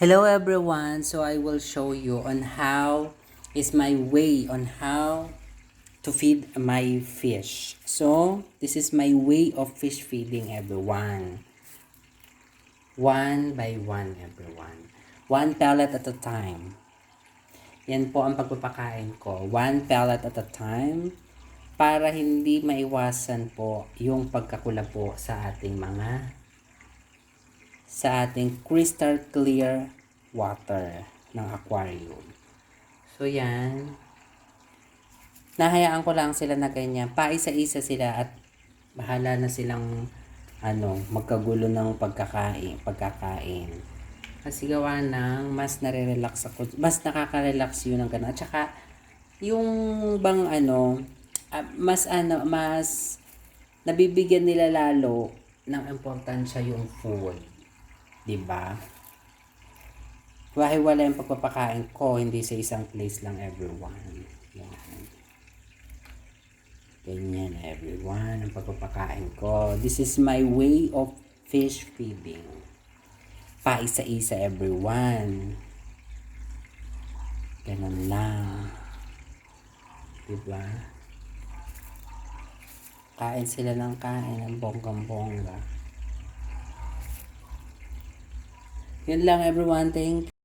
Hello everyone, so I will show you on how is my way on how to feed my fish. So this is my way of fish feeding everyone. One by one everyone. One pellet at a time. Yan po ang pagpapakain ko. One pellet at a time para hindi maiwasan po yung pagkakula po sa ating crystal clear water ng aquarium. So yan, nahayaan ko lang sila na ganyan. Paisa-isa sila at bahala na silang magkagulo ng pagkakain. Kasi gawa ng mas nare-relax ako. Mas nakaka-relax yun ng ganun. At saka, yung bang mas nabibigyan nila lalo ng importansya yung food. Diba? Wala yung pagpapakain ko, hindi sa isang place lang everyone. Yan. Ganyan everyone, ang pagpapakain ko. This is my way of fish feeding. Paisa-isa everyone. Ganun lang. Diba? Kain sila ng kain, ang bonggang-bongga. Yun lang everyone, thank you.